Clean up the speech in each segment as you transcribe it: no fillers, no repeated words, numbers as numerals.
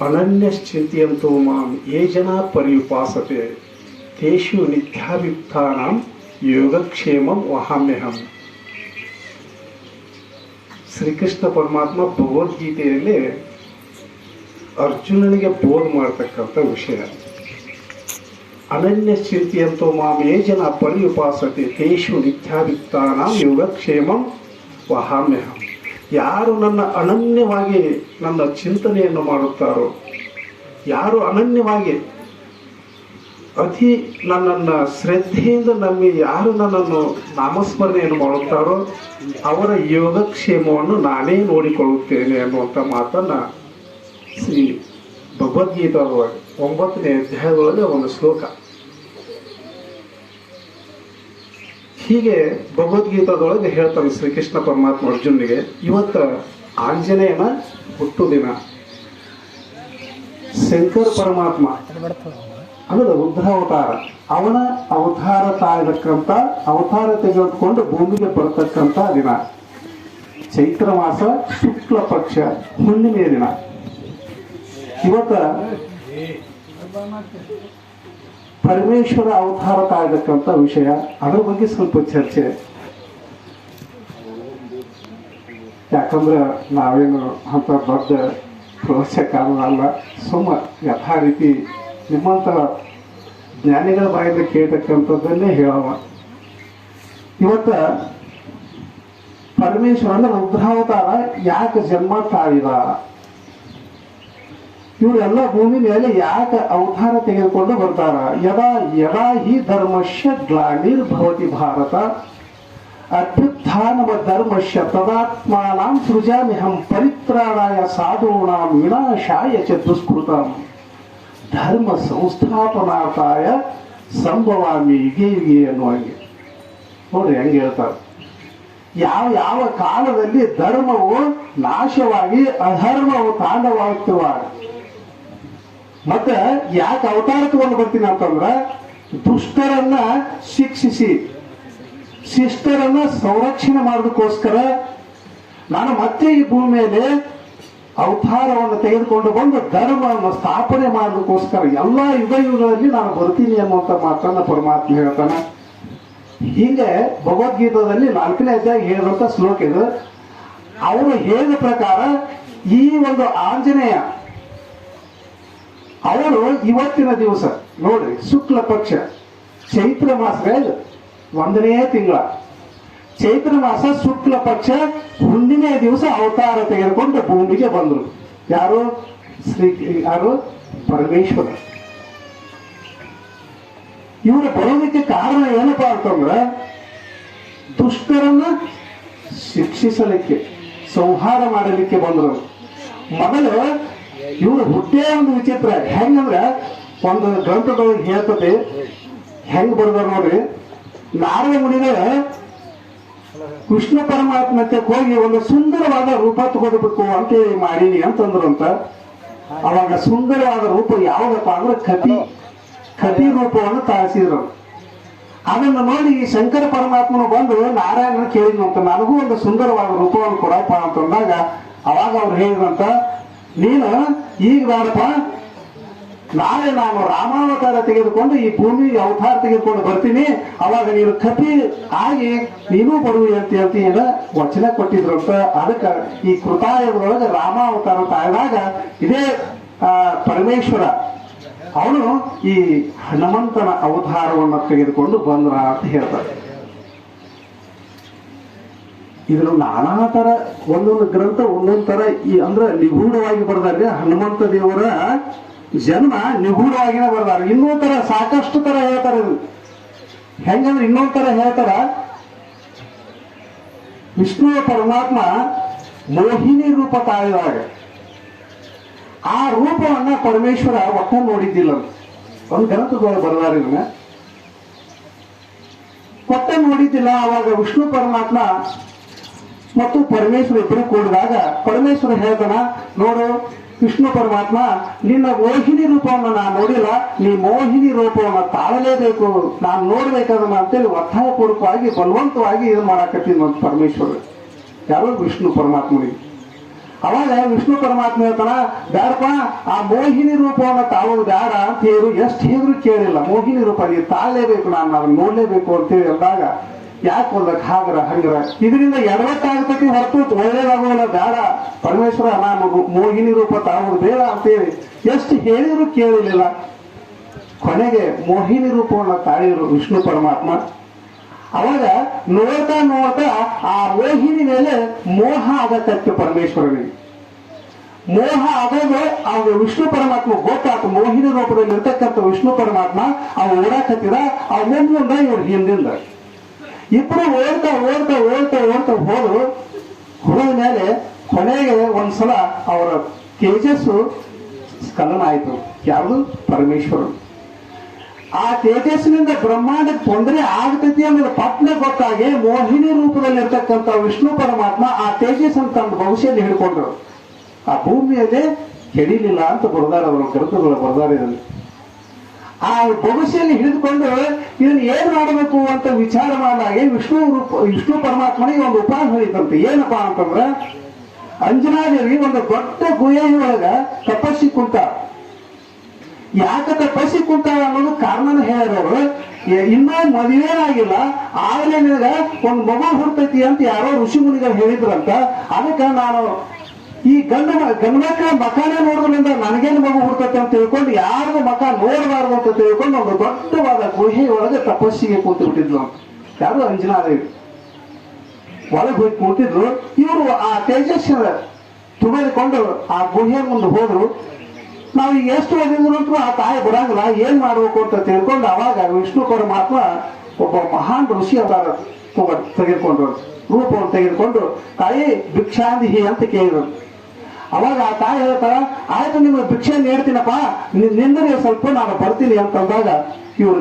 ಅನನ್ಯಶ್ಚಿಂತೆಯಂತೋ ಮಾಂ ಯೇ ಜನ ಪರ್ಯುಪಾಸತೆ ತೇಷು ನಿತ್ಯಾಭಿಯುಕ್ತಾನಾಂ ಯೋಗಕ್ಷೇಮಂ ವಹಾಮ್ಯಹಂ. ಶ್ರೀಕೃಷ್ಣ ಪರಮಾತ್ಮ ಭಗವದ್ಗೀತೆಯಲ್ಲಿ ಅರ್ಜುನನಿಗೆ ಬೋಧ ಮಾಡ್ತಕ್ಕಂಥ ವಿಷಯ. ಅನನ್ಯಶ್ಚಿಂತೆಯಂತೋ ಮಾಂ ಯೇ ಜನ ಪರ್ಯುಪಾಸತೆ ತೇಷು ನಿತ್ಯಾಭಿಯುಕ್ತಾನಾಂ ಯೋಗಕ್ಷೇಮಂ ವಹಾಮ್ಯಹಂ. ಯಾರು ನನ್ನ ಅನನ್ಯವಾಗಿ ನನ್ನ ಚಿಂತನೆಯನ್ನು ಮಾಡುತ್ತಾರೋ, ಯಾರು ಅನನ್ಯವಾಗಿ ಅತಿ ನನ್ನನ್ನು ಶ್ರದ್ಧೆಯಿಂದ ನಂಬಿ ಯಾರು ನನ್ನನ್ನು ನಾಮಸ್ಮರಣೆಯನ್ನು ಮಾಡುತ್ತಾರೋ ಅವರ ಯೋಗಕ್ಷೇಮವನ್ನು ನಾನೇ ನೋಡಿಕೊಳ್ಳುತ್ತೇನೆ ಅನ್ನುವಂಥ ಮಾತನ್ನು ಶ್ರೀ ಭಗವದ್ಗೀತಾದೊಳಗೆ 9ನೇ ಅಧ್ಯಾಯದೊಳಗೆ ಒಂದು ಶ್ಲೋಕ. ಹೀಗೆ ಭಗವದ್ಗೀತಾದೊಳಗೆ ಹೇಳ್ತಾನೆ ಶ್ರೀಕೃಷ್ಣ ಪರಮಾತ್ಮ ಅರ್ಜುನಿಗೆ, ಇವತ್ತು ಆಂಜನೇಯನ ಹುಟ್ಟುದಿನ. ಶಂಕರ ಪರಮಾತ್ಮ ಅಂದರೆ ರುದ್ರಾವತಾರ, ಅವನ ಅವತಾರ ತಾಳತಕ್ಕಂಥ ಅವತಾರ ತೆಗೆದುಕೊಂಡು ಭೂಮಿಗೆ ಬರತಕ್ಕಂಥ ದಿನ ಚೈತ್ರ ಮಾಸ ಶುಕ್ಲ ಪಕ್ಷ ಹುಣ್ಣಿಮೆಯ ದಿನ. ಇವತ್ತ ಪರಮೇಶ್ವರ ಅವತಾರ ತಾಳತಕ್ಕಂಥ ವಿಷಯ, ಅದರ ಬಗ್ಗೆ ಸ್ವಲ್ಪ ಚರ್ಚೆ. ಯಾಕಂದ್ರೆ ನಾವೇನು ಅಂತ ದೊಡ್ಡ ಪ್ರವಚನಕಾರರಲ್ಲ, ಸುಮ್ಮ ಯಥಾ ರೀತಿ ನಿಮ್ಮಂಥ ಜ್ಞಾನಿಗಳ ಬಾಯಿಂದ ಕೇಳ್ತಕ್ಕಂಥದ್ದನ್ನೇ ಹೇಳವ. ಇವತ್ತ ಪರಮೇಶ್ವರ ಅಂದ್ರೆ ರುದ್ರಾವತಾರ ಯಾಕೆ ಜನ್ಮ ತಾಳಿದ, ಇವರೆಲ್ಲ ಭೂಮಿ ಮೇಲೆ ಯಾಕೆ ಅವತಾರ ತೆಗೆದುಕೊಂಡು ಬರ್ತಾರ. ಯದಾ ಹಿ ಧರ್ಮಶ್ಯ ಗ್ಲಾನಿರ್ಭವತಿ ಭಾರತ ಅಭ್ಯುತ್ಥಾನವ ಧರ್ಮಶ್ಯ ತದಾತ್ಮಾನಾಂ ಸೃಜಾಮ್ಯಹಂ ಪರಿತ್ರಾಣಾಯ ಸಾಧೂನಾಂ ವಿನಾಶಾಯ ಚ ದುಷ್ಕೃತಂ ಧರ್ಮ ಸಂಸ್ಥಾಪನಾರ್ಥಾಯ ಸಂಭವಾಮಿ ಯುಗೆ ಯುಗೆ ಅನ್ನುವಂಗೆ. ನೋಡ್ರಿ ಹೆಂಗೆ ಹೇಳ್ತಾರೆ, ಯಾವ ಯಾವ ಕಾಲದಲ್ಲಿ ಧರ್ಮವು ನಾಶವಾಗಿ ಅಧರ್ಮವು ತಾಂಡವಾಗ್ತಿರುವಾಗ ಮತ್ತೆ ಯಾಕೆ ಅವತಾರ ತಗೊಂಡು ಬರ್ತೀನಿ ಅಂತಂದ್ರ ದುಷ್ಟರನ್ನ ಶಿಕ್ಷಿಸಿ ಶಿಷ್ಟರನ್ನ ಸಂರಕ್ಷಣೆ ಮಾಡೋದಕ್ಕೋಸ್ಕರ ನಾನು ಮತ್ತೆ ಈ ಭೂಮಿ ಮೇಲೆ ಅವತಾರವನ್ನು ತೆಗೆದುಕೊಂಡು ಬಂದು ಧರ್ಮವನ್ನು ಸ್ಥಾಪನೆ ಮಾಡೋದಕ್ಕೋಸ್ಕರ ಎಲ್ಲ ಯುಗಗಳಲ್ಲಿ ನಾನು ಬರ್ತೀನಿ ಅನ್ನುವಂಥ ಮಾತನ್ನ ಪರಮಾತ್ಮ ಹೇಳ್ತಾನೆ. ಹೀಗೆ ಭಗವದ್ಗೀತಾದಲ್ಲಿ 4ನೇ ಅಧ್ಯಾಯ ಹೇಳಿದಂಥ ಶ್ಲೋಕ ಇದು. ಅವರು ಹೇಳಿದ ಪ್ರಕಾರ ಈ ಒಂದು ಆಂಜನೇಯ ಅವರು ಇವತ್ತಿನ ದಿವಸ ನೋಡ್ರಿ ಶುಕ್ಲ ಪಕ್ಷ ಚೈತ್ರ ಮಾಸ 1ನೇ ತಿಂಗಳ ಚೈತ್ರ ಮಾಸ ಶುಕ್ಲ ಪಕ್ಷ ಹುಣ್ಣಿಮೆಯ ದಿವಸ ಅವತಾರ ತೆಗೆದುಕೊಂಡು ಭೂಮಿಗೆ ಬಂದರು. ಯಾರು ಪರಮೇಶ್ವರ. ಇವರ ಬರೋದಕ್ಕೆ ಕಾರಣ ಏನಪ್ಪಾ ಅಂತಂದ್ರೆ ದುಷ್ಟರನ್ನ ಶಿಕ್ಷಿಸಲಿಕ್ಕೆ ಸಂಹಾರ ಮಾಡಲಿಕ್ಕೆ ಬಂದರು. ಮೊದಲು ಇವರು ಹುಟ್ಟೇ ಒಂದು ವಿಚಿತ್ರ. ಹೆಂಗಂದ್ರೆ ಒಂದು ಗ್ರಂಥದೊಳಗೆ ಹೇಳ್ತದೆ, ಹೆಂಗ್ ಬರ್ದಾರ ನೋಡ್ರಿ, ನಾರದ ಮುನಿಗಳ ಕೃಷ್ಣ ಪರಮಾತ್ಮಕ್ಕೆ ಹೋಗಿ ಒಂದು ಸುಂದರವಾದ ರೂಪ ತಗೋಬೇಕು ಅಂತೇಳಿ ಮಾಡೀನಿ ಅಂತಂದ್ರಂತ. ಅವಾಗ ಸುಂದರವಾದ ರೂಪ ಯಾವ್ದಪ್ಪ ಅಂದ್ರೆ ಕಪಿ ರೂಪವನ್ನು ತಾಳಿಸಿದ್ರು. ಅದನ್ನು ನೋಡಿ ಶಂಕರ ಪರಮಾತ್ಮನು ಬಂದು ನಾರಾಯಣನ ಕೇಳಿದ್ನಂತ, ನನಗೂ ಒಂದು ಸುಂದರವಾದ ರೂಪವನ್ನು ಕೊಡಪ್ಪ ಅಂತಂದಾಗ ಅವಾಗ ಅವ್ರು ಹೇಳಿದ್ರಂತ, ನೀನು ಈಗ ಬೇಡಪ್ಪ, ನಾಳೆ ನಾನು ರಾಮಾವತಾರ ತೆಗೆದುಕೊಂಡು ಈ ಭೂಮಿಗೆ ಅವತಾರ ತೆಗೆದುಕೊಂಡು ಬರ್ತೀನಿ, ಅವಾಗ ನೀನು ಕಪಿ ಆಗಿ ನೀನು ಬರುವಿ ಅಂತ ಹೇಳ್ತೀನಿ ವಚನ ಕೊಟ್ಟಿದ್ರಂತ. ಅದಕ್ಕೆ ಈ ಕೃತಾಯುಗದೊಳಗೆ ರಾಮಾವತಾರ ತಾಯಿದಾಗ ಇದೇ ಪರಮೇಶ್ವರ ಅವನು ಈ ಹನುಮಂತನ ಅವತಾರವನ್ನು ತೆಗೆದುಕೊಂಡು ಬಂದ್ರ ಅಂತ ಹೇಳ್ತಾರೆ. ಇದ್ರ ನಾನಾ ತರ ಒಂದೊಂದು ಗ್ರಂಥ ಒಂದೊಂದು ತರ ಅಂದ್ರೆ ನಿಗೂಢವಾಗಿ ಬರ್ದಾರೆ. ಹನುಮಂತ ದೇವರ ಜನ್ಮ ನಿಗೂಢವಾಗಿನ ಬರ್ದಾರ. ಇನ್ನೊಂದ್ ತರ ಸಾಕಷ್ಟು ತರ ಹೇಳ್ತಾರೆ. ಹೆಂಗಂದ್ರೆ ಇನ್ನೊಂದ್ ತರ ಹೇಳ್ತಾರ, ವಿಷ್ಣುವ ಪರಮಾತ್ಮ ಮೋಹಿನಿ ರೂಪ ತಾಳಿದಾಗ ಆ ರೂಪವನ್ನ ಪರಮೇಶ್ವರ ಒಟ್ಟ ನೋಡಿದ್ದಿಲ್ಲ. ಒಂದು ಗ್ರಂಥದೊಳಗೆ ಬರ್ದಾರ ಇದನ್ನ ಒಟ್ಟ ನೋಡಿದ್ದಿಲ್ಲ. ಅವಾಗ ವಿಷ್ಣು ಪರಮಾತ್ಮ ಮತ್ತು ಪರಮೇಶ್ವರ ಇಬ್ಬರು ಕೂಡಿದಾಗ ಪರಮೇಶ್ವರ ಹೇಳ್ತಾನ, ನೋಡು ವಿಷ್ಣು ಪರಮಾತ್ಮ, ನಿನ್ನ ಮೋಹಿನಿ ರೂಪವನ್ನು ನಾನು ನೋಡಿಲ್ಲ, ನೀ ಮೋಹಿನಿ ರೂಪವನ್ನು ತಾಳಲೇಬೇಕು, ನಾನು ನೋಡ್ಬೇಕದನ್ನ ಅಂತೇಳಿ ಒತ್ತಾಯಪೂರ್ವಕವಾಗಿ ಬಲವಂತವಾಗಿ ಇದು ಮಾಡಾಕತ್ತೀನಿ ಅಂತ ಪರಮೇಶ್ವರ. ಯಾರು? ವಿಷ್ಣು ಪರಮಾತ್ಮನಿಗೆ. ಅವಾಗ ವಿಷ್ಣು ಪರಮಾತ್ಮ ಹೇಳ್ತಾನ, ಬ್ಯಾಡಪ್ಪ ಆ ಮೋಹಿನಿ ರೂಪವನ್ನು ತಾಳೋದು ಬ್ಯಾಡ ಅಂತ ಹೇಳಿ ಎಷ್ಟು ಹೇಳಿದ್ರು ಕೇಳಿಲ್ಲ. ಮೋಹಿನಿ ರೂಪ ನೀವು ತಾಳಲೇಬೇಕು, ನಾನು ಅದನ್ನ ನೋಡ್ಲೇಬೇಕು ಅಂತೇಳಿ ಅಂದಾಗ ಯಾಕೆ ಹೋದಕ್ಕೆ ಹಾಗರ ಹಂಗರ ಇದರಿಂದ ಎಡವಟ್ಟಾಗತೈತಿ ಹೊರತು ಒಳ್ಳೇದಾಗೋಲ್ಲ, ಬೇಡ ಪರಮೇಶ್ವರ ನಾನು ಮೋಹಿನಿ ರೂಪ ತಾಳೋದು ಬೇಡ ಅಂತೇಳಿ ಎಷ್ಟು ಹೇಳಿದ್ರು ಕೇಳಲಿಲ್ಲ. ಕೊನೆಗೆ ಮೋಹಿನಿ ರೂಪವನ್ನು ತಾಳಿದ್ರು ವಿಷ್ಣು ಪರಮಾತ್ಮ. ಅವಾಗ ನೋಡ್ತಾ ನೋಡ್ತಾ ಆ ಮೋಹಿನಿ ಮೇಲೆ ಮೋಹ ಆಗತ್ತೆ ಪರಮೇಶ್ವರನಿಗೆ. ಮೋಹ ಆಗೋದು ಅವಾಗ ವಿಷ್ಣು ಪರಮಾತ್ಮ ಗೊತ್ತಾತು. ಮೋಹಿನಿ ರೂಪದಲ್ಲಿ ಇರ್ತಕ್ಕಂಥ ವಿಷ್ಣು ಪರಮಾತ್ಮ ಅವ ಓಡಾಕತ್ತಿದ, ಅವ ಮುಂದಿಂದ ಇವ್ರ ಹಿಂದಿಂದ ಇಬ್ರು ಓಡ್ತಾ ಓಡ್ತಾ ಓಡ್ತಾ ಓಡ್ತಾ ಹೋದ್ರು. ಹೋದ ಮೇಲೆ ಕೊನೆಗೆ ಒಂದ್ಸಲ ಅವರ ತೇಜಸ್ಸು ಸ್ಖಲನ ಆಯ್ತು. ಯಾವುದು? ಪರಮೇಶ್ವರನು. ಆ ತೇಜಸ್ಸಿನಿಂದ ಬ್ರಹ್ಮಾಂಡಕ್ಕೆ ತೊಂದರೆ ಆಗ್ತೈತಿ ಅನ್ನೋದು ಪಟ್ನೆ ಗೊತ್ತಾಗಿ ಮೋಹಿನಿ ರೂಪದಲ್ಲಿ ಇರ್ತಕ್ಕಂಥ ವಿಷ್ಣು ಪರಮಾತ್ಮ ಆ ತೇಜಸ್ಸನ್ನು ತನ್ನ ಭವಿಷ್ಯದಲ್ಲಿ ಹಿಡ್ಕೊಂಡ್ರು. ಆ ಭೂಮಿಯಲ್ಲೇ ಕೆಡಿಲಿಲ್ಲ ಅಂತ ಬರ್ದಾರ, ಅವರು ಗ್ರಂಥಗಳು ಬರ್ದಾರ. ಇದನ್ನು ಆ ಭವಿಷ್ಯದಲ್ಲಿ ಹಿಡಿದುಕೊಂಡು ಇದನ್ನ ಏನ್ ಮಾಡಬೇಕು ಅಂತ ವಿಚಾರ ಮಾಡಿದಾಗ ವಿಷ್ಣು ಪರಮಾತ್ಮನಿಗೆ ಒಂದು ಉಪಾಯ ಹೇಳಿತಂತೆ. ಏನಪ್ಪಾ ಅಂತಂದ್ರ, ಅಂಜನಾದೇವಿ ಒಂದು ದೊಡ್ಡ ಗುಹೆಯೊಳಗ ತಪಸ್ಸಿ ಕುಂತ. ಯಾಕೆ ತಪಸ್ಸಿ ಕುಂತ ಅನ್ನೋದು ಕಾರಣನ ಹೇಳಿದವರು, ಇನ್ನೂ ಮದುವೆನಾಗಿಲ್ಲ, ಆಗಲೇ ನಿನಗ ಒಂದು ಮಗು ಹುಡ್ತೈತಿ ಅಂತ ಯಾರೋ ಋಷಿ ಮುನಿಗಳು ಹೇಳಿದ್ರಂತ. ಅದಕ್ಕೆ ನಾನು ಈ ಗಂಡ್ಮಕ್ಳ ಮಕಾನೇ ನೋಡೋದ್ರಿಂದ ನನಗೇನು ಮಗು ಹುಡ್ತೈತೆ ಅಂತ ತಿಳ್ಕೊಂಡು ಯಾರಿಗೂ ಮಕ ನೋಡಬಾರ್ದು ಅಂತ ತಿಳ್ಕೊಂಡು ಒಂದು ದೊಡ್ಡವಾದ ಗುಹೆಯೊಳಗೆ ತಪಸ್ಸಿಗೆ ಕೂತು ಬಿಟ್ಟಿದ್ಲು. ಯಾರು? ಅಂಜನಾದೇವಿ ಒಳಗೆ ಹೋಗಿ ಕೂತಿದ್ರು. ಇವರು ಆ ತೇಜಸ್ಸಿನ ತುಳಿದುಕೊಂಡು ಆ ಗುಹೆ ಮುಂದೆ ಹೋದ್ರು. ನಾವು ಈಗ ಎಷ್ಟು ಓದಿದ್ರು ಅಂತೂ ಆ ತಾಯಿ ಬರಂಗಿಲ್ಲ, ಏನ್ ಮಾಡ್ಬೇಕು ಅಂತ ತಿಳ್ಕೊಂಡು ಅವಾಗ ವಿಷ್ಣು ಪರಮಾತ್ಮ ಒಬ್ಬ ಮಹಾನ್ ಋಷಿ ಅವತಾರ ತೆಗೆದುಕೊಂಡ್ರು, ರೂಪವನ್ನು ತೆಗೆದುಕೊಂಡು ತಾಯಿ ಭಿಕ್ಷಾಂದಿಹಿ ಅಂತ ಕೇಳಿದ್ರು. ಅವಾಗ ಆ ತಾಯಿ ಹೇಳ್ತಾರ, ಆಯ್ತು ನಿಮ್ಗೆ ಭಿಕ್ಷೆ ನೀಡ್ತೀನಪ್ಪ, ನಿಂದ್ರೆ ಸ್ವಲ್ಪ ನಾನು ಬರ್ತೀನಿ ಅಂತಂದಾಗ ಇವ್ರು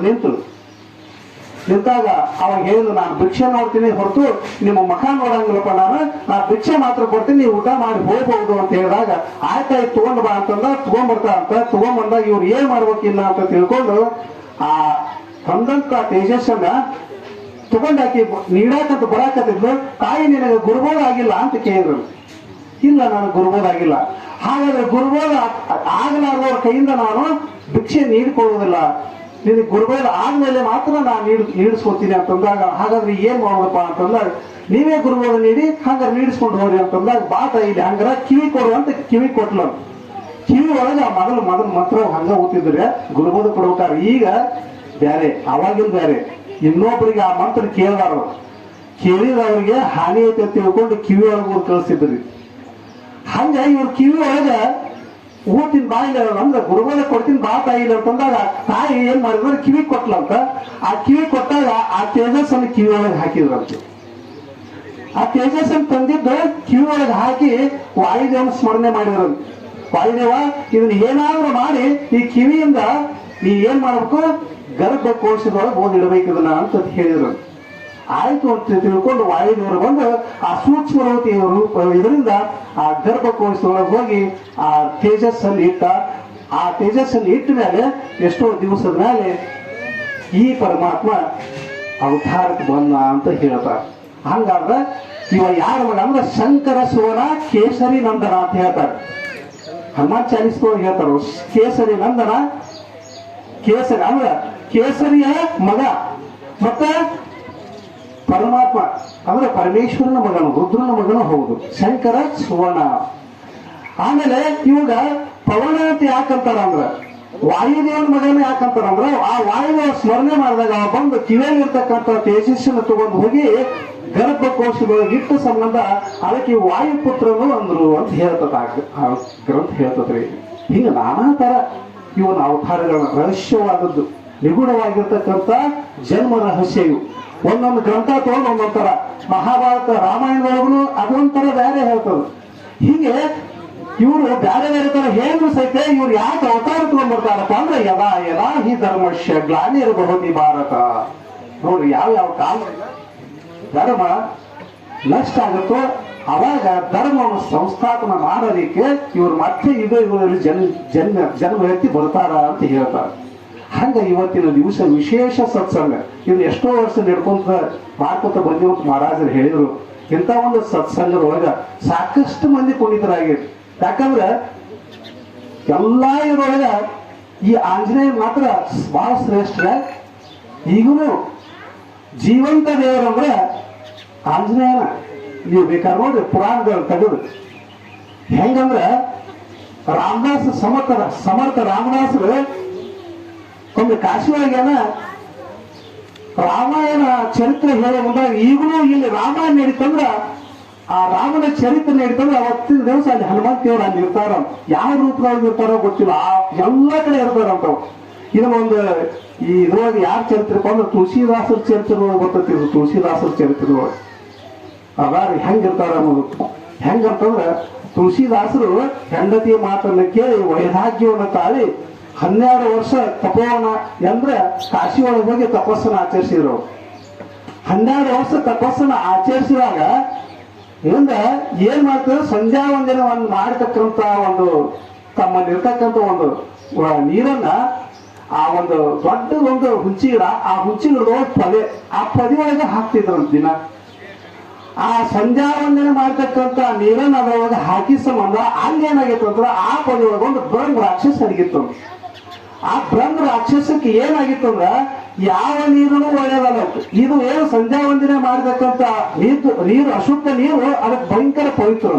ನಿಂತಾಗ ಅವಾಗ ಹೇಳಿದ್ರು, ನಾನು ಭಿಕ್ಷೆ ನೋಡ್ತೀನಿ ಹೊರತು ನಿಮ್ಮ ಮುಖ ನೋಡಂಗಿಲ್ಲಪ್ಪ, ನಾ ಭಿಕ್ಷೆ ಮಾತ್ರ ಕೊಡ್ತೀನಿ, ನೀವು ಊಟ ಮಾಡಿ ಹೋಗ್ಬಹುದು ಅಂತ ಹೇಳಿದಾಗ ಆಯ್ತಾಯ್ತು ತಗೊಂಡ್ ಬಾ ಅಂತಂದ ತಗೊಂಡ್ಬರ್ತಾ ಅಂತ ತಗೊಂಡ್ಬಂದಾಗ ಇವ್ರು ಏನ್ ಮಾಡ್ಬೇಕಿಲ್ಲ ಅಂತ ತಿಳ್ಕೊಂಡು ಆ ತಂದಂತ ತೇಜಸ್ಸನ್ನ ತಗೊಂಡಾಕಿ ನೀಡಾಕಂತ ಬರಾಕತ್ತಿದ್ಲು. ತಾಯಿ ನಿನಗೆ ಗುರುಬೋಧಾಗಿಲ್ಲ ಅಂತ ಕೇಳಿದ್ರು. ಇಲ್ಲ, ನನಗೆ ಗುರುಬೋಧಾಗಿಲ್ಲ. ಹಾಗಾದ್ರೆ ಗುರುಬೋಧ ಆಗಲಾರ್ದವ್ರ ಕೈಯಿಂದ ನಾನು ಭಿಕ್ಷೆ ನೀಡಿಕೊಳ್ಳುವುದಿಲ್ಲ, ನಿನಗೆ ಗುರುಬೋಧ ಆದ್ಮೇಲೆ ಮಾತ್ರ ನಾನು ನೀಡಿಸ್ಕೊತೀನಿ ಅಂತಂದಾಗ, ಹಾಗಾದ್ರೆ ಏನ್ ಮಾಡೋದಪ್ಪ ಅಂತಂದಾಗ, ನೀವೇ ಗುರುಬೋಧ ನೀಡಿ ಹಂಗಾರೆ ನೀಡಿಸ್ಕೊಂಡು ಹೋಗ್ರಿ ಅಂತಂದಾಗ, ಬಾತ ಇಲ್ಲಿ ಹಂಗಾರ ಕಿವಿ ಕೊಡು ಅಂತ ಕಿವಿ ಕೊಟ್ಲ. ಕಿವಿ ಒಳಗೆ ಮೊದಲು ಮಾತ್ರ ಹಂಗ ಓದ್ತಿದ್ರೆ ಗುರುಬೋಧ ಕೊಡ್ಬೇಕಾರೆ. ಈಗ ಬ್ಯಾರೆ, ಅವಾಗಿನ ಬ್ಯಾರೆ. ಇನ್ನೊಬ್ಬರಿಗೆ ಆ ಮಂತ್ರ ಕೇಳಿದಾರ, ಕೇಳಿದವ್ರಿಗೆ ಹಾನಿ ಐತೆ ಅಂತ ತಿಳ್ಕೊಂಡು ಕಿವಿ ಒಳಗೆ ಕಳಿಸ್ತಿದ್ರಿ. ಹಂಗ ಇವ್ರ ಕಿವಿ ಒಳಗ ಊಟಿನ ಬಾಯಿಲ್ಲ ಅಂದ್ರೆ ಗುರುಬೋಧ ಕೊಡ್ತೀನಿ ಬಾ ತಾಯಿಲ್ಲ ಅಂತಂದಾಗ ತಾಯಿ ಏನ್ ಮಾಡಿದ್ರು, ಕಿವಿ ಕೊಟ್ಲಂತ. ಆ ಕಿವಿ ಕೊಟ್ಟಾಗ ಆ ತೇಜಸ್ಸನ್ನು ಕಿವಿ ಒಳಗೆ ಹಾಕಿದ್ರಂತೆ. ಆ ತೇಜಸ್ಸನ್ನು ತಂದಿದ್ದು ಕಿವಿ ಒಳಗೆ ಹಾಕಿ ವಾಯುದೇವನ ಸ್ಮರಣೆ ಮಾಡಿದ್ರಂತೆ. ವಾಯುದೇವ, ಇದನ್ನ ಏನಾದ್ರೂ ಮಾಡಿ ಈ ಕಿವಿಯಿಂದ ನೀ ಏನ್ ಮಾಡ್ಬೇಕು, ಗರ್ಭಕೋಶದೊಳಗೆ ಓದಿಡ್ಬೇಕು ಇದನ್ನ ಅಂತ ಹೇಳಿದ್ರು. ಆಯ್ತು ಅಂತ ತಿಳ್ಕೊಂಡು ವಾಯುದೇವರು ಬಂದು ಆ ಸೂಕ್ಷ್ಮರೂಪಿ ರೂಪ ಇದರಿಂದ ಆ ಗರ್ಭಕೋಶದೊಳಗೆ ಹೋಗಿ ಆ ತೇಜಸ್ಸಲ್ಲಿ ಇಟ್ಟ. ಆ ತೇಜಸ್ಸಲ್ಲಿ ಇಟ್ಟ ಮೇಲೆ ಎಷ್ಟೋ ದಿವಸದ ಮೇಲೆ ಈ ಪರಮಾತ್ಮ ಅವತಾರಕ್ಕೆ ಬಂದ ಅಂತ ಹೇಳ್ತಾರೆ. ಹಂಗಾದ್ರೆ ಇವ ಯಾರ ಮಗ ಅಂದ್ರೆ ಶಂಕರ ಸುವನ ಕೇಸರಿ ನಂದನ ಅಂತ ಹೇಳ್ತಾರೆ. ಹನುಮಾನ್ ಚಾಲಿಸ್ಕೊಂಡು ಹೇಳ್ತಾರ, ಕೇಸರಿ ನಂದನ, ಕೇಸರಿ ಅಂದ್ರೆ ಕೇಸರಿಯ ಮಗ, ಮತ್ತೆ ಪರಮಾತ್ಮ ಅಂದ್ರೆ ಪರಮೇಶ್ವರನ ಮಗನು, ರುದ್ರನ ಮಗನು ಹೌದು, ಶಂಕರ ಸುವರ್ಣ. ಆಮೇಲೆ ಇವಾಗ ಪವನ ಅಂತ ಯಾಕಂತಾರ ಅಂದ್ರ, ವಾಯುದೇವನ ಮಗನ ಯಾಕಂತಾರ ಅಂದ್ರ, ಆ ವಾಯುದೇವ ಸ್ಮರಣೆ ಮಾಡಿದಾಗ ಬಂದು ಕಿವಿಯಲ್ಲಿರ್ತಕ್ಕಂಥ ತೇಜಸ್ಸನ್ನು ತಗೊಂಡು ಹೋಗಿ ಗರ್ಭಕೋಶದೊಳಗೆ ಇಟ್ಟ ಸಂಬಂಧ ಅದಕ್ಕೆ ವಾಯುಪುತ್ರನು ಅಂದ್ರು ಅಂತ ಹೇಳ್ತದ ಆ ಗ್ರಂಥ ಹೇಳ್ತದ್ರಿ. ಹಿಂಗ ನಾನಾ ತರ ಇವನ ಅವತಾರಗಳ ರಹಸ್ಯವಾದದ್ದು, ನಿಗೂಢವಾಗಿರ್ತಕ್ಕಂಥ ಜನ್ಮ ರಹಸ್ಯ ಇವು. ಒಂದೊಂದು ಗ್ರಂಥ ತಗೊಂಡು ಒಂದೊಂದರ, ಮಹಾಭಾರತ ರಾಮಾಯಣದೊಳಗೂ ಅದೊಂಥರ ಬೇರೆ ಹೇಳ್ತದೆ. ಹೀಗೆ ಇವರು ಬೇರೆ ಬೇರೆ ತರ ಹೇಳಿದ್ರು ಸಹಿತ ಇವ್ರು ಯಾಕೆ ಅವತಾರ ತಗೊಂಡ್ಬರ್ತಾರಪ್ಪ ಅಂದ್ರೆ, ಯದಾ ಹಿ ಧರ್ಮಶ್ಯ ಗ್ಲಾನಿರ್ಬಹುತಿ ಭಾರತ. ನೋಡ್ರಿ, ಯಾವ ಕಾಲ ಧರ್ಮ ನಷ್ಟ ಆಗುತ್ತೋ ಅವಾಗ ಧರ್ಮವನ್ನು ಸಂಸ್ಥಾಪನ ಮಾಡೋದಿಕ್ಕೆ ಇವ್ರು ಮತ್ತೆ ಯುಗಗಳಲ್ಲಿ ಜನ್ಮ ಎತ್ತಿ ಬರ್ತಾರ ಅಂತ ಹೇಳ್ತಾರೆ. ಹಂಗ ಇವತ್ತಿನ ದಿವಸ ವಿಶೇಷ ಸತ್ಸಂಗ, ಇವ್ರು ಎಷ್ಟೋ ವರ್ಷ ನಡ್ಕೊಂತ ಮಾಡ್ಕೊತ ಬಂದಿವಂತ ಮಹಾರಾಜರು ಹೇಳಿದ್ರು. ಇಂಥ ಒಂದು ಸತ್ಸಂಗದೊಳಗ ಸಾಕಷ್ಟು ಮಂದಿ ಪುನೀತರಾಗಿರು. ಯಾಕಂದ್ರೆ ಎಲ್ಲಾ ಇದ್ರೊಳಗ ಈ ಆಂಜನೇಯ ಮಾತ್ರ ಬಹಳ ಶ್ರೇಷ್ಠ. ಈಗೂನು ಜೀವಂತ ದೇವರಂದ್ರೆ ಆಂಜನೇಯನ. ನೀವು ಬೇಕಾದ್ರೆ ನೋಡ್ರಿ ಪುರಾಣಗಳು ತೆಗೆದು ಹೆಂಗಂದ್ರ ರಾಮದಾಸ ಸಮರ್ಥ ರಾಮದಾಸರು ಒಂದು ಕಾಶಿ ಒಳಗೇನ ರಾಮಾಯಣ ಚರಿತ್ರೆ ಹೇಳೋ ಮುಂದಾಗ ಈಗಲೂ ಇಲ್ಲಿ ರಾಮಾಯಣ ನಡೀತಂದ್ರ ಆ ರಾಮನ ಚರಿತ್ರೆ ನಡೀತಂದ್ರೆ ಅವತ್ತಿನ ದಿವಸ ಅಲ್ಲಿ ಹನುಮಂತಿಯವ್ರು ಅಲ್ಲಿ ಇರ್ತಾರ. ಯಾವ ರೂಪದೊಳಗೆ ಇರ್ತಾರೋ ಗೊತ್ತಿಲ್ಲ, ಎಲ್ಲ ಕಡೆ ಇರ್ತಾರಂತವ್. ಇದನ್ನೊಂದು ಈ ಇದ್ರೊಳಗೆ ಯಾರ ಚರಿತ್ರೆ ಅಂದ್ರೆ ತುಳಸಿದಾಸರ ಚರಿತ್ರೆ ಗೊತ್ತೈತಿ. ತುಳಸಿದಾಸರ ಚರಿತ್ರೆ ಅದಾರ ಹೆಂಗಿರ್ತಾರ ಅನ್ನೋದು. ಹೆಂಗಂತಂದ್ರ ತುಳಸಿದಾಸರು ಹೆಂಡತಿ ಮಾತನ್ನ ಕೇಳಿ ವೈರಾಗ್ಯವನ್ನು ತಾಳಿ 12 ವರ್ಷ ತಪೋವನ ಅಂದ್ರೆ ಕಾಶಿ ಒಳಗೆ ಹೋಗಿ ತಪಸ್ಸನ್ನ ಆಚರಿಸಿದ್ರು. 12 ವರ್ಷ ತಪಸ್ಸನ್ನ ಆಚರಿಸಿದಾಗ ಇಂದ ಏನ್ ಮಾಡ್ತಾರೆ, ಸಂಧ್ಯಾ ವಂದನೆ ಮಾಡತಕ್ಕಂತ ಒಂದು ತಮ್ಮಲ್ಲಿರ್ತಕ್ಕಂಥ ಒಂದು ನೀರನ್ನ ಆ ಒಂದು ದೊಡ್ಡ ಒಂದು ಹುಂಚಿ ಗಿಡ, ಆ ಹುಂಚಿ ಗಿಡದೊಳಗೆ ಆ ಪದಿ ಒಳಗೆ ಹಾಕ್ತಿದ್ರು ದಿನ. ಆ ಸಂಧ್ಯಾ ವಂದನೆ ಮಾಡ್ತಕ್ಕಂಥ ನೀರನ್ನ ಅದರೊಳಗೆ ಹಾಕಿ ಸಂಬಂಧ ಅಲ್ಲಿ ಏನಾಗಿತ್ತು ಅಂದ್ರೆ ಆ ಪದಿ ಒಳಗೆ ಒಂದು ಬ್ರಹ್ಮ ರಾಕ್ಷಸ ಅಡಗಿತ್ತು. ಆ ಬ್ರಹ್ಮ ರಾಕ್ಷಸಕ್ಕೆ ಏನಾಗಿತ್ತು ಅಂದ್ರ ಯಾವ ನೀರನ್ನು ಒಳ್ಳೆಯದಲ್ಲ. ಇದು ಏನು ಸಂಧ್ಯಾ ವಂದನೆ ಮಾಡತಕ್ಕಂತ ನೀರು ಅಶುದ್ಧ ನೀರು, ಅದಕ್ಕೆ ಭಯಂಕರ ಪವಿತ್ರ.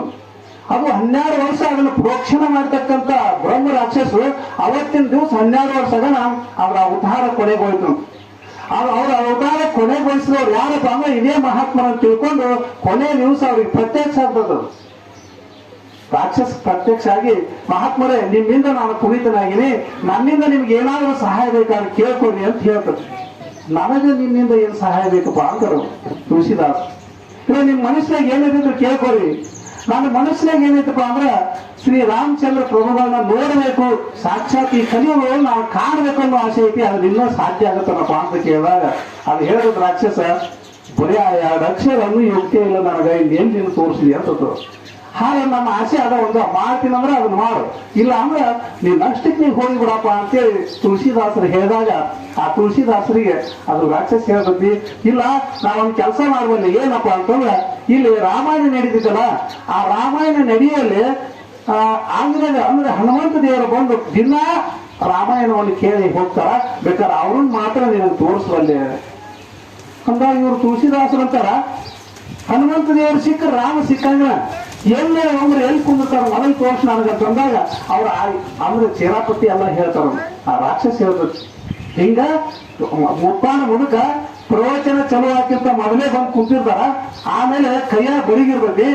ಅದು 12 ವರ್ಷ ಅದನ್ನು ಪ್ರೋಕ್ಷಣೆ ಮಾಡ್ತಕ್ಕಂತ ಬ್ರಹ್ಮ ರಾಕ್ಷಸರು ಅವತ್ತಿನ ದಿವಸ 12 ವರ್ಷಗ ಅವರ ಅವತಾರ ಕೊನೆಗೋಯ್ತು. ಅವ್ರ ಅವತಾರ ಕೊನೆಗೊಳಿಸಿದವ್ರು ಯಾರಪ್ಪ ಅಂದ್ರೆ ಇದೇ ಮಹಾತ್ಮನ ತಿಳ್ಕೊಂಡು ಕೊನೆ ದಿವಸ ಅವ್ರಿಗೆ ಪ್ರತ್ಯಕ್ಷ ಆಗ್ತದ. ರಾಕ್ಷಸ ಪ್ರತ್ಯಕ್ಷ ಆಗಿ, ಮಹಾತ್ಮರೇ ನಿಮ್ಮಿಂದ ನಾನು ಪುನೀತನಾಗಿನಿ, ನನ್ನಿಂದ ನಿಮ್ಗೆ ಏನಾದ್ರೂ ಸಹಾಯ ಬೇಕಾದ್ರೆ ಕೇಳ್ಕೊಡಿ ಅಂತ ಹೇಳ್ತದೆ. ನನಗೆ ನಿನ್ನಿಂದ ಏನ್ ಸಹಾಯ ಬೇಕಪ್ಪ ಅಂತಾರೆ ತುಳಸಿದಾಸ್. ಇಲ್ಲ ನಿಮ್ ಮನಸ್ಸಿನಾಗ ಏನಿದ್ರು ಕೇಳ್ಕೊರಿ. ನನ್ನ ಮನಸ್ಸಿನಾಗ ಏನೈತಪ್ಪ ಅಂದ್ರ ಶ್ರೀ ರಾಮಚಂದ್ರ ಪ್ರಭುಗಳನ್ನ ನೋಡಬೇಕು, ಸಾಕ್ಷಾತ್ ಈ ಕಲಿಯುಗ ನಾವು ಕಾಣಬೇಕು ಅನ್ನೋ ಆಸೆ ಐತಿ. ಅದ್ರ ಇನ್ನೂ ಸಾಧ್ಯ ಆಗುತ್ತಲ್ಲಪ್ಪ ಅಂತ ಕೇಳಿದಾಗ ಅದು ಹೇಳಿದ ರಾಕ್ಷಸ, ಬರೀ ಆ 2 ಅಕ್ಷರನ್ನು ಯೋಗ್ಯ ಇಲ್ಲ ನನಗೆ, ಇನ್ನೇನ್ ನೀನು ತೋರಿಸಿದೆ ಅಂತ. ಹಾಗೆ ನನ್ನ ಆಸೆ ಅದ ಒಂದು ಮಾಡ್ತೀನಂದ್ರೆ ಅದನ್ನ ಮಾಡು, ಇಲ್ಲ ಅಂದ್ರೆ ನೀನ್ ಅಷ್ಟಕ್ಕೆ ನೀವು ಹೋಗಿ ಬಿಡಪ್ಪ ಅಂತೇಳಿ ತುಳಸಿದಾಸರು ಹೇಳಿದಾಗ ಆ ತುಳಸಿದಾಸರಿಗೆ ಅದು ರಾಕ್ಷಸ ಹೇಳ್ತತಿ, ಇಲ್ಲ ನಾವೊಂದು ಕೆಲಸ ಮಾಡುವಲ್ಲಿ ಏನಪ್ಪಾ ಅಂತಂದ್ರೆ ಇಲ್ಲಿ ರಾಮಾಯಣ ನಡೀತಿದ್ದಲ್ಲ, ಆ ರಾಮಾಯಣ ನಡೆಯುವಲ್ಲಿ ಆಂಜನೇಯ ಅಂದ್ರೆ ಹನುಮಂತ ದೇವರು ಬಂದು ದಿನ ರಾಮಾಯಣವನ್ನು ಕೇಳಿ ಹೋಗ್ತಾರ, ಬೇಕಾದ್ರೆ ಅವ್ರನ್ನ ಮಾತ್ರ ನೀನು ತೋರಿಸುವಲ್ಲಿ ಅಂದಾಗ ಇವ್ರು ತುಳಸಿದಾಸರು ಅಂತಾರ ಹನುಮಂತ ದೇವರು ಸಿಕ್ಕ ರಾಮ ಸಿಕ್ಕಂಗ ಎಲ್ಲೇ ಒಬ್ರು ಎಲ್ಲಿ ಕುಂದಿರ್ತಾರ ಮೊದಲು ತೋರ್ಸ್ ನನಗಂತಂದಾಗ ಅವ್ರ ಅಂದ್ರೆ ಚೇರಾಪತಿ ಎಲ್ಲ ಹೇಳ್ತಾರ. ಆ ರಾಕ್ಷಸ ಹೇಳ್ತದ ಹಿಂಗ ಮುಪ್ಪಾನ ಮುದುಕ ಪ್ರವಚನ ಚಲೋ ಹಾಕಿಂತ ಮೊದಲೇ ಬಂದು ಕುಂತಿರ್ತಾರ, ಆಮೇಲೆ ಕೈಯಾಗ ಬಡಿಗಿರ್ತೈತಿ.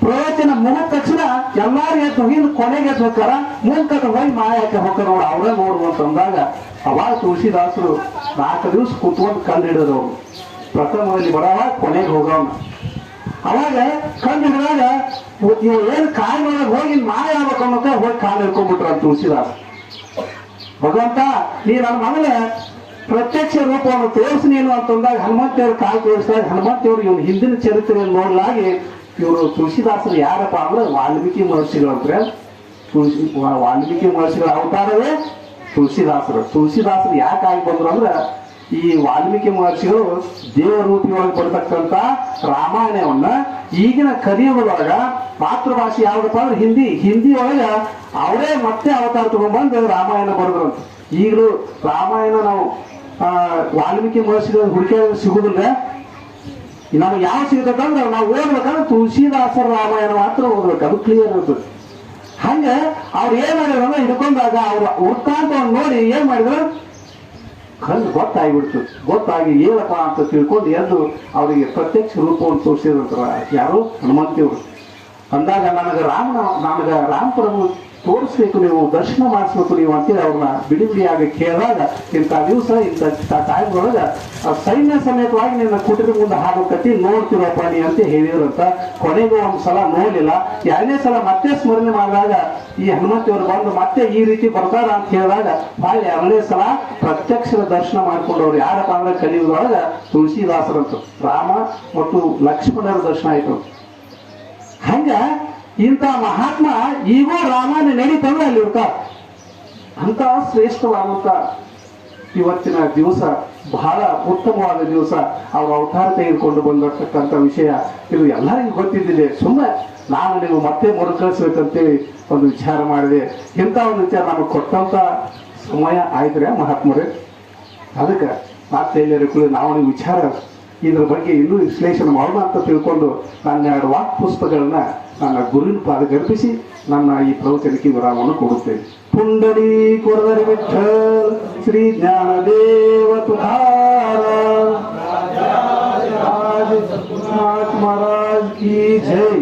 ಪ್ರವಚನ ಮುಗಿದ ತಕ್ಷಣ ಎಲ್ಲಾರು ಎದ್ದು ಹಿಂದ್ ಕೊನೆಗೆ ಎದ್ದು ಹೋಗ್ತಾರ, ಮುಂದೆ ಹೋಗಿ ಮಾಯಾಕೆ ಹೋಗ್ತಾರ ನೋಡ ಅವ್ರೇ ನೋಡುವಂತಂದಾಗ ಅವಾಗ ತುಳಸಿದಾಸರು 4 ದಿವಸ ಕುತ್ಕೊಂಡು ಕಂಡು ಹಿಡಿದ್ರು. ಪ್ರಥಮದಲ್ಲಿ ಬಡವ ಕೊನೆಗೆ ಹೋಗವನ್ನ ಅವಾಗ ಕಂಡು ಹಿಡಿದಾಗ ಇವು ಏನ್ ಕಾಯಿನೊಳಗೆ ಹೋಗಿ ಮಾಯ ಆಗ್ಬೇಕು ಅನ್ನೋಕೆ ಹೋಗಿ ಕಾಲು ಹಿಡ್ಕೊಂಡ್ಬಿಟ್ರ ತುಳಸಿದಾಸ್. ಭಗವಂತ ನೀ ನನ್ನ ಮಗನ ಪ್ರತ್ಯಕ್ಷ ರೂಪವನ್ನು ತೋರಿಸಿ ನೀನು ಅಂತಂದಾಗ ಹನುಮಂತೇವ್ರ ಕಾಲು ತೋರಿಸಿದಾಗ ಹನುಮಂತೇವ್ರು ಇವ್ನ ಹಿಂದಿನ ಚರಿತ್ರೆಯನ್ನು ನೋಡ್ಲಾಗಿ ಇವರು ತುಳಸಿದಾಸರು ಯಾರಪ್ಪ ಅಂದ್ರೆ ವಾಲ್ಮೀಕಿ ಮಹರ್ಷಿಗಳು ಅಂದ್ರೆ ವಾಲ್ಮೀಕಿ ಮಹರ್ಷಿಗಳ ಅವತಾರವೇ ತುಳಸಿದಾಸರು. ತುಳಸಿದಾಸರು ಯಾಕೆ ಆಗಿ ಬಂದ್ರು ಅಂದ್ರೆ ಈ ವಾಲ್ಮೀಕಿ ಮಹರ್ಷಿಗಳು ದೇವರೂಪಿಯೊಳಗೆ ಬರ್ತಕ್ಕಂತ ರಾಮಾಯಣವನ್ನ ಈಗಿನ ಕಲಿಯುಗದೊಳಗ ಮಾತೃಭಾಷೆ ಯಾವ್ದಪ್ಪ ಅಂದ್ರೆ ಹಿಂದಿ ಒಳಗ ಅವರೇ ಮತ್ತೆ ಅವತಾರ ತಗೊಂಡ್ಬಂದು ರಾಮಾಯಣ ಬರೆದ್ರು. ಈಗಲೂ ರಾಮಾಯಣ ನಾವು ವಾಲ್ಮೀಕಿ ಮಹರ್ಷಿಗಳ ಹುಡುಕಿದ್ರೆ ಸಿಗುದಿಲ್ಲ. ನಮ್ಗೆ ಯಾವ ಸಿಗತ್ತಂದ್ರೆ ನಾವು ಓದ್ಬೇಕಂದ್ರೆ ತುಳಸಿದಾಸರ ರಾಮಾಯಣ ಮಾತ್ರ ಓದ್ಬೇಕು, ಅದು ಕ್ಲಿಯರ್ ಇರ್ತದೆ. ಹಂಗ ಅವ್ರು ಏನ್ ಮಾಡಿದ್ರು ಹಿಡ್ಕೊಂಡಾಗ ಅವ್ರ ವೃತ್ತಾಂತವನ್ನು ನೋಡಿ ಏನ್ ಮಾಡಿದ್ರು ಕಣ್ಣು ಗೊತ್ತಾಗ್ಬಿಡ್ತು. ಗೊತ್ತಾಗಿ ಏನಪ್ಪ ಅಂತ ತಿಳ್ಕೊಂಡು ಎದ್ದು ಅವರಿಗೆ ಪ್ರತ್ಯಕ್ಷ ರೂಪವನ್ನು ತೋರಿಸಿದಂತಾರ ಯಾರು ಹನುಮಂತಿಯವರು. ಅಂದಾಗ ನನಗೆ ರಾಮ ಪ್ರಭು ತೋರಿಸ್ಬೇಕು, ನೀವು ದರ್ಶನ ಮಾಡಿಸ್ಬೇಕು ನೀವು ಅಂತೇಳಿ ಅವ್ರನ್ನ ಬಿಡಿಯಾಗಿ ಕೇಳಿದಾಗ ಇಂಥ ದಿವಸ ಇಂಥ ಟೈಮ್ದೊಳಗ ಸೈನ್ಯ ಸಮೇತವಾಗಿ ನಿನ್ನ ಕುಟುಂಬ ಮುಂದೆ ಹಾಕಿ ನೋಡ್ತೀವಪ್ಪ ನೀ ಅಂತ ಹೇಳಿದ್ರಂತ. ಕೊನೆಗೂ ಒಂದ್ಸಲ ನೋಡ್ಲಿಲ್ಲ, 2ನೇ ಸಲ ಮತ್ತೆ ಸ್ಮರಣೆ ಮಾಡಿದಾಗ ಈ ಹನುಮಂತಿಯವರು ಬಂದು ಮತ್ತೆ ಈ ರೀತಿ ಬರ್ತಾರ ಅಂತ ಹೇಳಿದಾಗ ಭಾಳ 2ನೇ ಸಲ ಪ್ರತ್ಯಕ್ಷ ದರ್ಶನ ಮಾಡ್ಕೊಂಡವ್ರು ಯಾರಪ್ಪ ಅಂದ್ರೆ ಕಲಿಯುಗದೊಳಗ ತುಳಸಿದಾಸರಂತ ರಾಮ ಮತ್ತು ಲಕ್ಷ್ಮಣರ ದರ್ಶನ ಆಯ್ತು. ಹಂಗ ಇಂಥ ಮಹಾತ್ಮ ಈಗೋ ರಾಮಾಯಣ ನಡೀತಂದ್ರೆ ಅಲ್ಲಿ ಇರ್ತಾರ. ಅಂತ ಶ್ರೇಷ್ಠವಾದಂತ ಇವತ್ತಿನ ದಿವಸ ಬಹಳ ಉತ್ತಮವಾದ ದಿವಸ. ಅವರು ಅವತಾರ ತೆಗೆದುಕೊಂಡು ಬಂದಿರತಕ್ಕಂಥ ವಿಷಯ ಇದು ಎಲ್ಲರಿಗೂ ಗೊತ್ತಿದ್ದಿದೆ. ಸುಮ್ಮನೆ ನಾನು ನೀವು ಮತ್ತೆ ಮರುಕಳಿಸ್ಬೇಕಂತೇಳಿ ಒಂದು ವಿಚಾರ ಮಾಡಿದೆ. ಇಂಥ ಒಂದು ವಿಚಾರ ನಮಗೆ ಕೊಟ್ಟಂತ ಸಮಯ ಆಯ್ತ್ರೆ ಮಹಾತ್ಮರೇ. ಅದಕ್ಕೆ ಮತ್ತೆ ಎಲ್ಲರಿಗೂ ನಾವು ನೀವು ವಿಚಾರ ಇದ್ರ ಬಗ್ಗೆ ಇನ್ನೂ ವಿಶ್ಲೇಷಣೆ ಮಾಡೋಣ ಅಂತ ತಿಳ್ಕೊಂಡು ನನ್ನ 2 ವಾಕ್ ಪುಸ್ತಕಗಳನ್ನ ನನ್ನ ಗುರುವಿನ ಪಾದಗರ್ಪಿಸಿ ನನ್ನ ಈ ಪ್ರವಚನಕ್ಕೆ ವಿರಾಮವನ್ನು ಕೊಡುತ್ತೇನೆ. ಪುಂಡರೀ ಕೊರದರಿ ವಿಠ್ಠಲ್ ಶ್ರೀ ಜ್ಞಾನದೇವ ತುಕಾರಾಮ್ महाराज की जय।